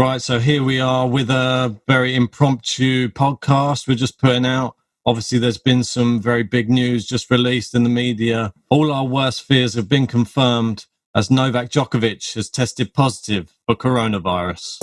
Right, so here we are with a very impromptu podcast we're just putting out. Obviously, there's been some very big news just released in the media. All our worst fears have been confirmed as Novak Djokovic has tested positive for coronavirus.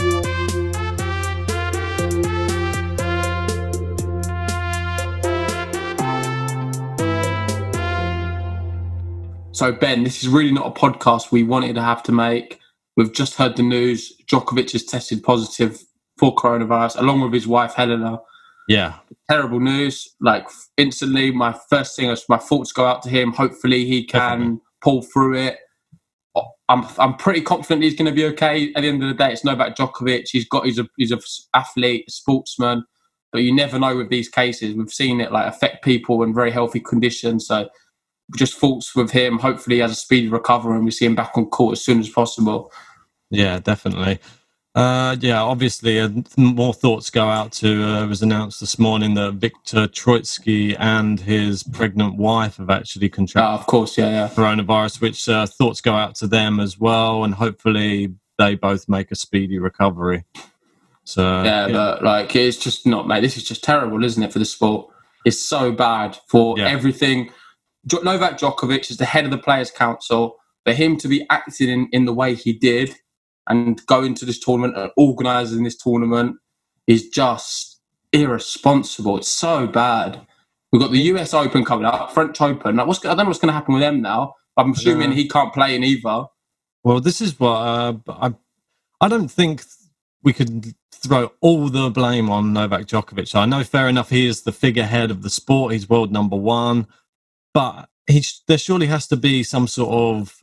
So, Ben, this is really not a podcast we wanted to have to make. We've just heard the news. Djokovic has tested positive for coronavirus, along with his wife, Helena. Yeah. Terrible news. Like, instantly, my first thing is my thoughts go out to him. Hopefully he can pull through it. I'm pretty confident he's going to be okay. At the end of the day, it's Novak Djokovic. He's an athlete, a sportsman. But you never know with these cases. We've seen it affect people in very healthy conditions. So just thoughts with him. Hopefully he has a speedy recovery and we see him back on court as soon as possible. Yeah, definitely. Obviously, more thoughts go out to, it was announced this morning that Viktor Troitsky and his pregnant wife have actually contracted coronavirus, which thoughts go out to them as well, and hopefully they both make a speedy recovery. So but it's just not, mate, this is just terrible, isn't it, for the sport? It's so bad for everything. Novak Djokovic is the head of the Players' Council. For him to be acting in the way he did and go into this tournament and organising this tournament is just irresponsible. It's so bad. We've got the US Open coming up, French Open. I don't know what's going to happen with them now. I'm assuming he can't play in either. Well, this is what I don't think we could throw all the blame on Novak Djokovic. I know, fair enough, he is the figurehead of the sport. He's world number one. But there surely has to be some sort of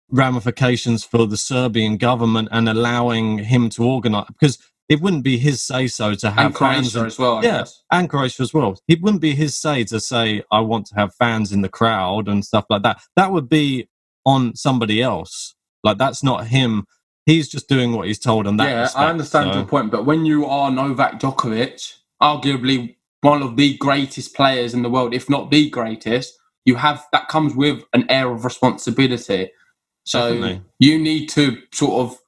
ramifications for the Serbian government and allowing him to organise, because it wouldn't be his say-so to have fans as well. I guess. And Croatia as well. It wouldn't be his say to say, I want to have fans in the crowd and stuff like that. That would be on somebody else. That's not him. He's just doing what he's told on that. Yeah, I understand your point, but when you are Novak Djokovic, arguably one of the greatest players in the world, if not the greatest, that comes with an air of responsibility. So definitely. You need to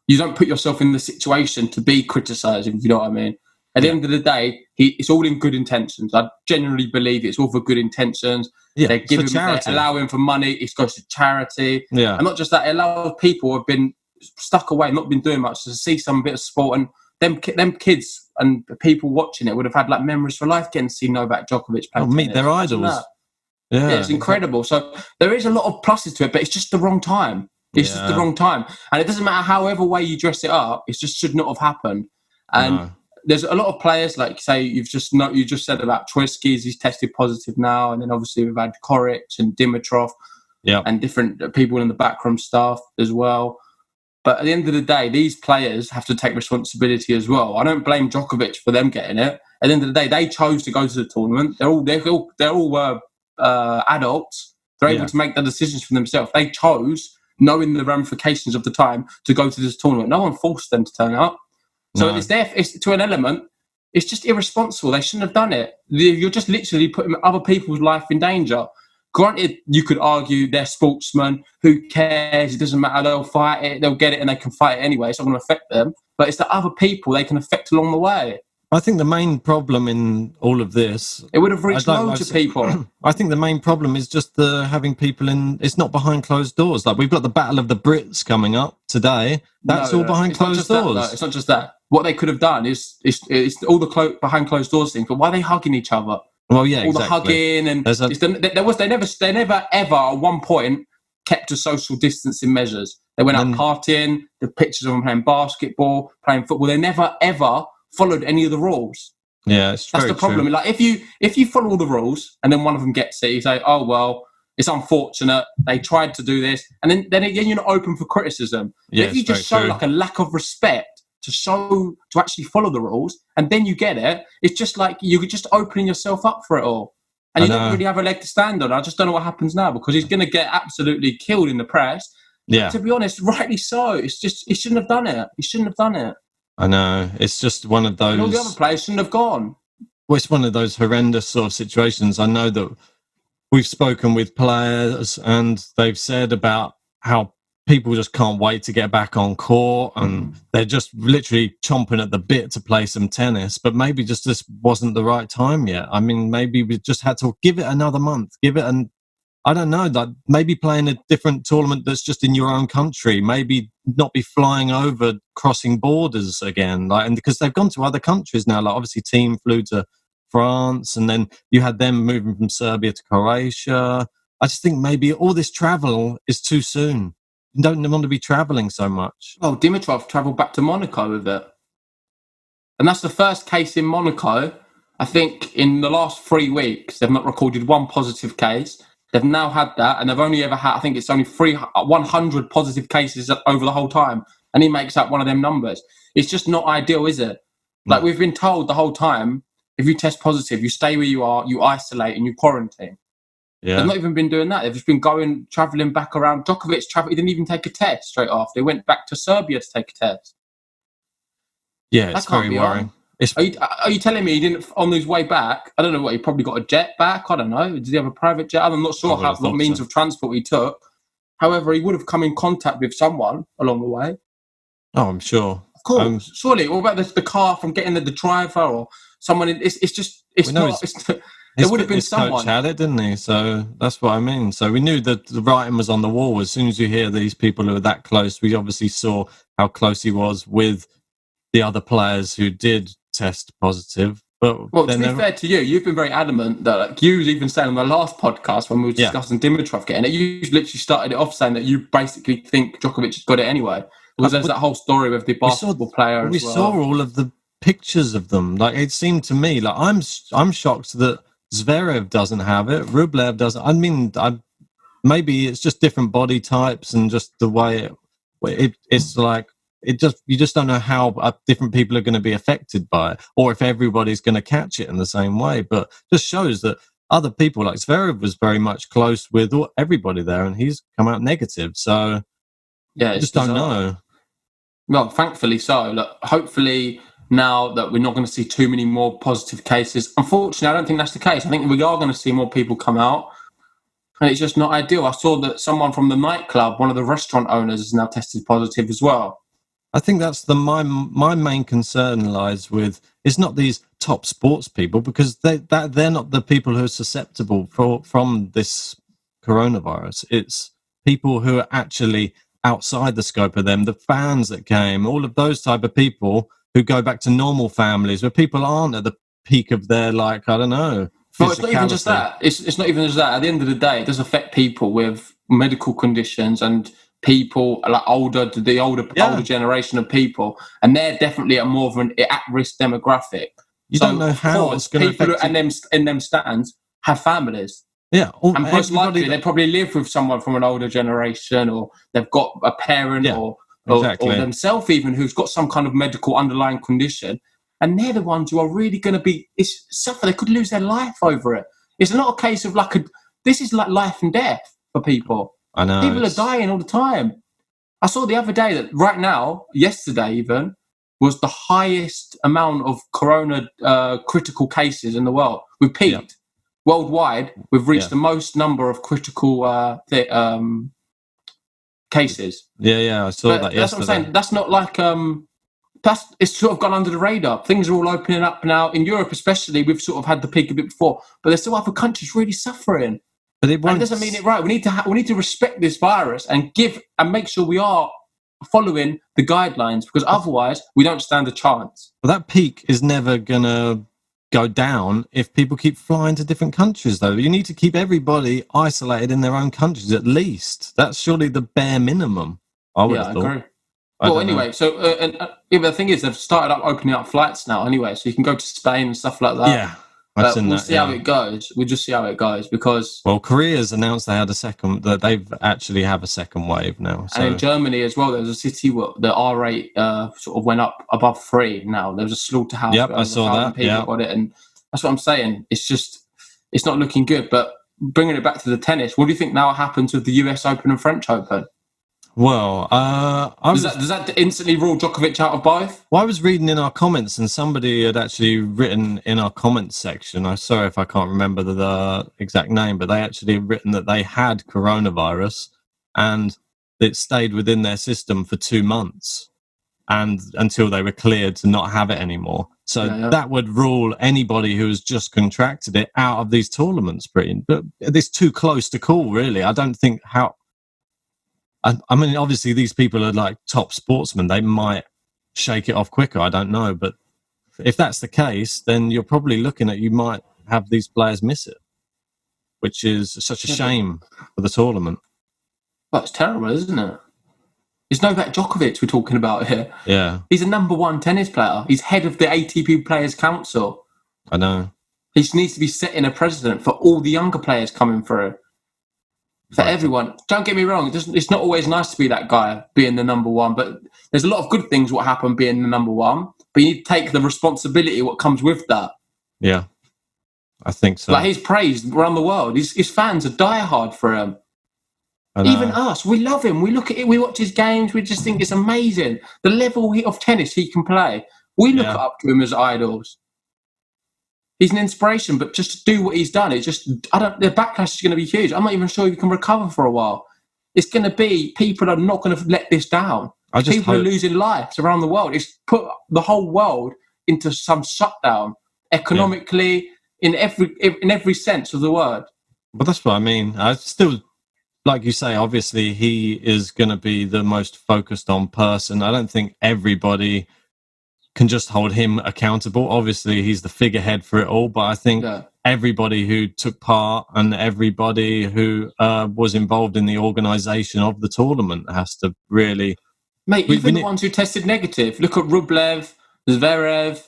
you don't put yourself in the situation to be criticised, if you know what I mean. At the end of the day, it's all in good intentions. I genuinely believe it's all for good intentions. Yeah, they give him, they allow him for money. It goes to charity. Yeah, and not just that. It allows people who have been stuck away, not been doing much, to see some bit of sport, and them kids and people watching it would have had memories for life getting to see Novak Djokovic play. Meet their idols. Yeah, it's incredible. So there is a lot of pluses to it, but it's just the wrong time. It's just the wrong time. And it doesn't matter however way you dress it up, it just should not have happened. And there's a lot of players, like say you just said about Troitsky, he's tested positive now, and then obviously we've had Cororavirus and Dimitrov and different people in the backroom staff as well. But at the end of the day, these players have to take responsibility as well. I don't blame Djokovic for them getting it. At the end of the day, they chose to go to the tournament. They're all adults. They're able to make the decisions for themselves. They chose, knowing the ramifications of the time, to go to this tournament. No one forced them to turn up. So it's to an element, it's just irresponsible. They shouldn't have done it. You're just literally putting other people's life in danger. Granted, you could argue they're sportsmen. Who cares? It doesn't matter. They'll fight it. They'll get it, and they can fight it anyway. It's not going to affect them. But it's the other people they can affect along the way. I think the main problem in all of this... It would have reached loads of people. I think the main problem is just having people in... It's not behind closed doors. We've got the Battle of the Brits coming up today. That's all behind closed doors. It's not just that. What they could have done is all the behind closed doors thing. But why are they hugging each other? Well, yeah, all the hugging and they never ever at one point kept to social distancing measures. They went out partying. The pictures of them playing basketball, playing football. They never ever followed any of the rules. Yeah, it's that's the problem. True. If you follow all the rules and then one of them gets it, you say, oh well, it's unfortunate they tried to do this, and then again you're not open for criticism. Yeah, if you just show a lack of respect to actually follow the rules, and then you get it, it's just like you're just opening yourself up for it all, and you don't really have a leg to stand on. I just don't know what happens now, because he's going to get absolutely killed in the press. Yeah, to be honest, rightly so. It's just he shouldn't have done it. He shouldn't have done it. I know. It's just one of those... And all the other players shouldn't have gone. Well, it's one of those horrendous sort of situations. I know that we've spoken with players and they've said about how people just can't wait to get back on court, and they're just literally chomping at the bit to play some tennis. But maybe just this wasn't the right time yet. I mean, maybe we just had to give it another month, I don't know, like maybe playing a different tournament that's just in your own country, maybe not be flying over, crossing borders again. Like, and because they've gone to other countries now, like obviously team flew to France, and then you had them moving from Serbia to Croatia. I just think maybe all this travel is too soon. You don't want to be traveling so much. Oh, Dimitrov travelled back to Monaco with it. And that's the first case in Monaco. I think in the last 3 weeks, they've not recorded one positive case. They've now had that, and they've only ever had, I think it's only 100 positive cases over the whole time. And he makes up one of them numbers. It's just not ideal, is it? Like we've been told the whole time, if you test positive, you stay where you are, you isolate, and you quarantine. Yeah. They've not even been doing that. They've just been travelling back around. Djokovic he didn't even take a test straight after. They went back to Serbia to take a test. Yeah, it's very worrying. Are you telling me he didn't, on his way back, I don't know what, he probably got a jet back? I don't know. Did he have a private jet? I'm not sure what means of transport he took. However, he would have come in contact with someone along the way. Oh, I'm sure. Of course. Surely. What about the car from getting the driver or someone? There would have been someone. Coach had it, didn't he? So that's what I mean. So we knew that the writing was on the wall. As soon as you hear these people who are that close, we obviously saw how close he was with the other players who did test positive. But well, to be fair to you, you've been very adamant that, like, you was even saying on the last podcast when we were discussing Dimitrov getting it, you literally started it off saying that you basically think Djokovic has got it anyway. Because there's that whole story with the basketball player. We saw all of the pictures of them. Like, it seemed to me like I'm shocked that Zverev doesn't have it. Rublev doesn't. I mean, maybe it's just different body types and just the way it's like. You just don't know how different people are going to be affected by it, or if everybody's going to catch it in the same way. But just shows that other people, like Zverev, was very much close with everybody there, and he's come out negative. So yeah, I just don't know. Well, thankfully so. Look, hopefully now that we're not going to see too many more positive cases. Unfortunately, I don't think that's the case. I think we are going to see more people come out, and it's just not ideal. I saw that someone from the nightclub, one of the restaurant owners, has now tested positive as well. I think that's my main concern lies with, it's not these top sports people, because they're not the people who are susceptible from this coronavirus. It's people who are actually outside the scope of them, the fans that came, all of those type of people who go back to normal families where people aren't at the peak of their, like, I don't know. Well, it's not even just that. It's not even just that. At the end of the day, it does affect people with medical conditions and people like older generation of people, and they're definitely a more of an at-risk demographic. You don't know how it's going to affect people in them stands have families. Yeah, and most likely they probably live with someone from an older generation, or they've got a parent or themselves even who's got some kind of medical underlying condition, and they're the ones who are really going to suffer. They could lose their life over it. It's not a case of this is like life and death for people. I know. People are dying all the time. I saw the other day that right now, yesterday even, was the highest amount of corona critical cases in the world. We've peaked. Worldwide, we've reached the most number of critical cases. Yeah, I saw that yesterday. That's what I'm saying. That's not like... it's sort of gone under the radar. Things are all opening up now. In Europe especially, we've sort of had the peak a bit before. But there's still other countries really suffering. But it doesn't mean it right. We need to respect this virus and make sure we are following the guidelines, because otherwise we don't stand a chance. But that peak is never gonna go down if people keep flying to different countries, though. You need to keep everybody isolated in their own countries at least. That's surely the bare minimum. I would have thought. Agree. Well, anyway, so the thing is, they've started up opening up flights now. Anyway, so you can go to Spain and stuff like that. Yeah. We'll see how it goes. We'll just see how it goes, because... Well, Korea's announced that they've actually have a second wave now. So. And in Germany as well, there was a city where the R rate sort of went up above 3 now. There was a slaughterhouse. Yep, I saw that. People got it, and that's what I'm saying. It's not looking good. But bringing it back to the tennis, what do you think now happens with the US Open and French Open? Well, does that instantly rule Djokovic out of both? Well, I was reading in our comments, and somebody had actually written in our comments section, I'm sorry if I can't remember the exact name, but they actually written that they had coronavirus, and it stayed within their system for 2 months, and until they were cleared to not have it anymore. So that would rule anybody who has just contracted it out of these tournaments. But it's too close to call, really. I don't think how. I mean, obviously, these people are like top sportsmen. They might shake it off quicker. I don't know. But if that's the case, then you're probably looking at you might have these players miss it, which is such a shame for the tournament. Well, it's terrible, isn't it? It's Novak Djokovic we're talking about here. Yeah. He's a number one tennis player. He's head of the ATP Players Council. I know. He needs to be setting a precedent for all the younger players coming through. For everyone. Don't get me wrong, it's not always nice to be that guy, being the number one, but there's a lot of good things what happen being the number one, but you need to take the responsibility what comes with that. Yeah, I think so. Like, he's praised around the world. His fans are diehard for him. Even us, we love him. We look at it, we watch his games, we just think it's amazing. The level of tennis he can play. We look up to him as idols. He's an inspiration, but just to do what he's done, the backlash is going to be huge. I'm not even sure he can recover for a while. It's going to be, people are not going to let this down. People are losing lives around the world. It's put the whole world into some shutdown, economically, in every sense of the word. But that's what I mean. I still, like you say, obviously he is going to be the most focused on person. I don't think everybody can just hold him accountable. Obviously, he's the figurehead for it all, but I think everybody who took part and everybody who was involved in the organisation of the tournament has to really... Mate, even the ones who tested negative. Look at Rublev, Zverev.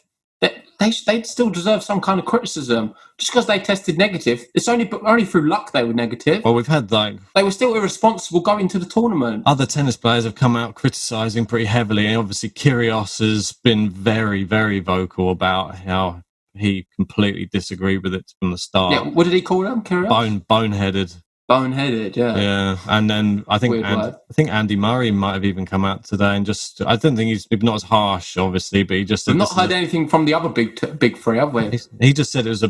They still deserve some kind of criticism. Just because they tested negative, it's only through luck they were negative. Well, we've had they were still irresponsible going to the tournament. Other tennis players have come out criticising pretty heavily. And obviously, Kyrgios has been very, very vocal about how he completely disagreed with it from the start. Yeah, what did he call them, Kyrgios? Boneheaded. Boneheaded, yeah. Yeah, and then I think Andy Murray might have even come out today and just... I don't think he's not as harsh, obviously, but he just... We've not heard anything from the other big three, have we? He just said it was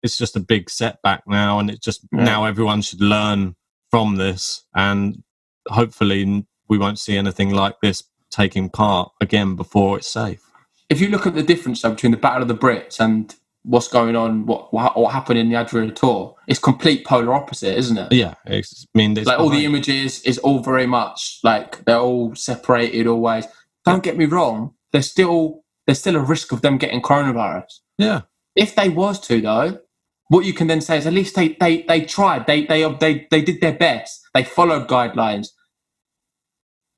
it's just a big setback now, and it just now everyone should learn from this, and hopefully we won't see anything like this taking part again before it's safe. If you look at the difference between the Battle of the Brits and what's going on, what happened in the Adria Tour, it's complete polar opposite, isn't it? Yeah, like all the images is all very much like they're all separated always. Don't get me wrong, there's still a risk of them getting coronavirus. Yeah. If they was to though, what you can then say is at least they tried, they did their best, they followed guidelines.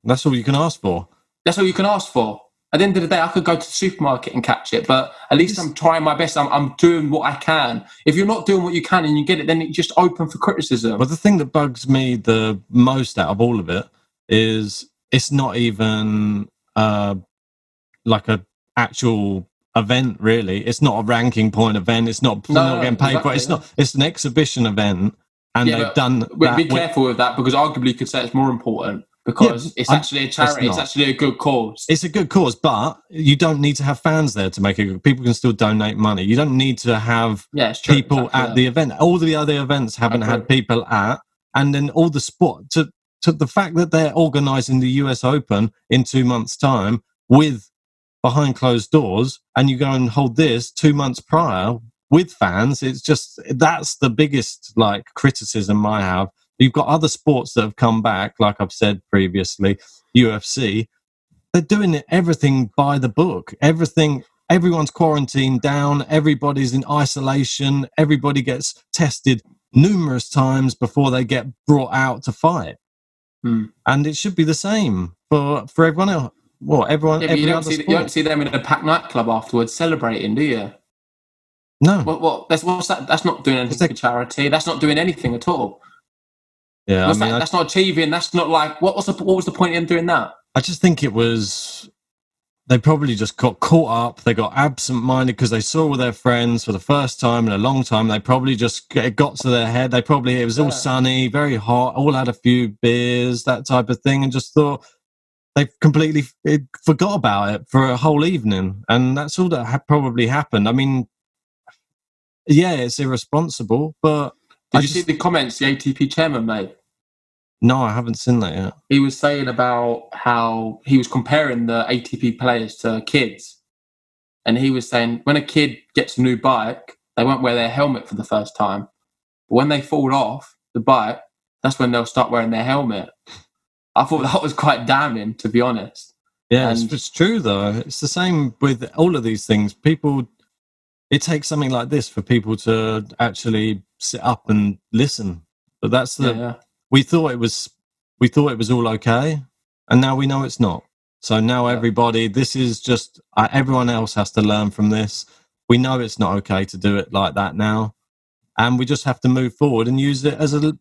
That's all you can ask for. That's all you can ask for. At the end of the day, I could go to the supermarket and catch it, but at least I'm trying my best. I'm doing what I can. If you're not doing what you can and you get it, then it's just open for criticism. But the thing that bugs me the most out of all of it is it's not even like a actual event, really. It's not a ranking point event. It's not getting paid for it. It's an exhibition event, and they've done. Be careful with that, because arguably you could say it's more important. Because it's actually a charity. It's actually a good cause. It's a good cause, but you don't need to have fans there to make it good. People can still donate money. You don't need to have people at the event. All the other events haven't had people at. And then all the sport, to the fact that they're organising the US Open in 2 months' time with behind closed doors, and you go and hold this 2 months prior with fans, it's just, that's the biggest criticism I have. You've got other sports that have come back, like I've said previously, UFC. They're doing everything by the book. Everyone's quarantined down. Everybody's in isolation. Everybody gets tested numerous times before they get brought out to fight. And it should be the same for everyone else. Well, everyone. Yeah, you don't see them in a packed nightclub afterwards celebrating, do you? No. What's that? That's not doing anything for charity. That's not doing anything at all. Yeah, that's not achieving. That's not what was the point in doing that? I just think it was, they probably just got caught up. They got absent-minded because they saw all their friends for the first time in a long time. They probably it got to their head. It was all sunny, very hot, all had a few beers, that type of thing, and just thought they completely forgot about it for a whole evening. And that's all that probably happened. I mean, yeah, it's irresponsible, but... Did you see the comments the ATP chairman made? No, I haven't seen that yet. He was saying about how he was comparing the ATP players to kids. And he was saying when a kid gets a new bike, they won't wear their helmet for the first time. But when they fall off the bike, that's when they'll start wearing their helmet. I thought that was quite damning, to be honest. Yeah, it's true, though. It's the same with all of these things. It takes something like this for people to actually sit up and listen. But that's we thought it was all okay, and now we know it's not. So now everybody, this is just everyone else has to learn from this. We know it's not okay to do it like that now, and we just have to move forward and use it as a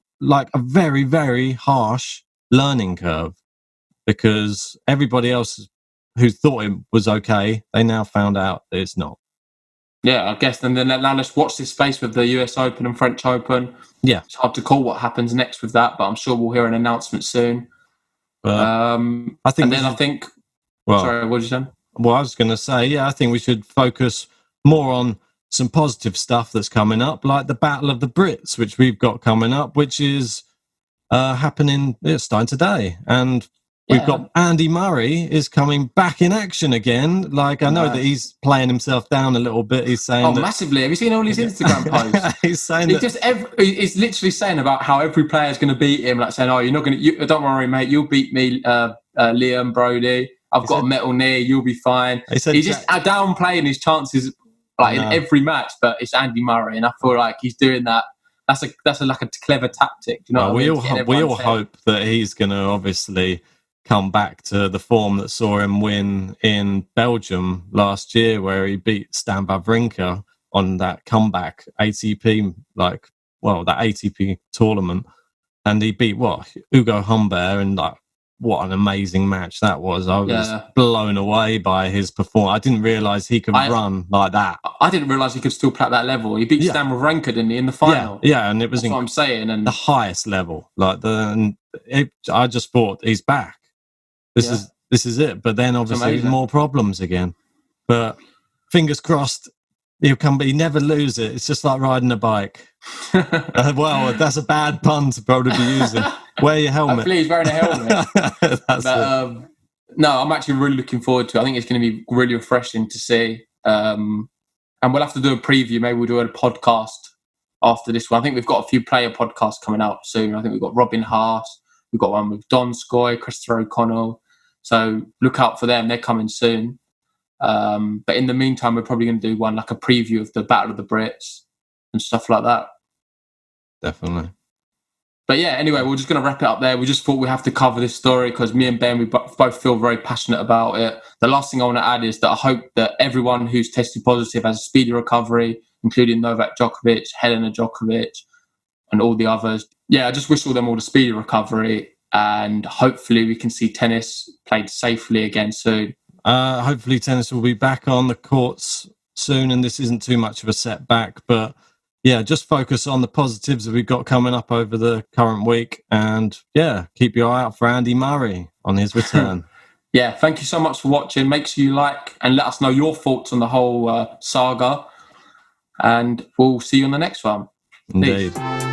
very, very harsh learning curve, because everybody else who thought it was okay, they now found out that it's not. Yeah, I guess. And then now let's watch this space with the US Open and French Open. Yeah. It's hard to call what happens next with that, but I'm sure we'll hear an announcement soon. I think. Sorry, what did you say? Well, I was going to say, I think we should focus more on some positive stuff that's coming up, like the Battle of the Brits, which we've got coming up, which is happening. It's starting today, and we've got Andy Murray is coming back in action again. Like, I know that he's playing himself down a little bit. He's saying massively. Have you seen all his Instagram posts? He's saying he's literally saying about how every player is going to beat him. Like saying, "Oh, you're not going to. Don't worry, mate. You'll beat me, Liam Brody. I've got a metal knee. You'll be fine." He's just downplaying his chances in every match. But it's Andy Murray, and I feel like he's doing that. That's like a clever tactic. You know, we all hope that he's going to obviously come back to the form that saw him win in Belgium last year, where he beat Stan Wawrinka on that comeback ATP, that ATP tournament, and he beat Hugo Humbert, and what an amazing match that was. I was blown away by his performance. I didn't realise he could run like that. I didn't realise he could still play at that level. He beat Stan Wawrinka, didn't he, in the final? Yeah, and it was what I'm saying. And the highest level. I just thought he's back. This is it. But then obviously more problems again. But fingers crossed he'll come. But he never lose it. It's just like riding a bike. Well, that's a bad pun to probably be using. Wear your helmet. Hopefully he's wearing a helmet. No, I'm actually really looking forward to it. I think it's going to be really refreshing to see. And we'll have to do a preview. Maybe we'll do a podcast after this one. I think we've got a few player podcasts coming out soon. I think we've got Robin Haas. We've got one with Don Skoy, Christopher O'Connell. So look out for them. They're coming soon. But in the meantime, we're probably going to do one like a preview of the Battle of the Brits and stuff like that. Definitely. But yeah, anyway, we're just going to wrap it up there. We just thought we have to cover this story because me and Ben, we both feel very passionate about it. The last thing I want to add is that I hope that everyone who's tested positive has a speedy recovery, including Novak Djokovic, Helena Djokovic, and all the others. Yeah, I just wish all them all a speedy recovery, and hopefully we can see tennis played safely again soon. Hopefully tennis will be back on the courts soon, and this isn't too much of a setback, but yeah, just focus on the positives that we've got coming up over the current week. And yeah, keep your eye out for Andy Murray on his return. Yeah, thank you so much for watching. Make sure you like and let us know your thoughts on the whole saga. And we'll see you on the next one. Indeed. Peace.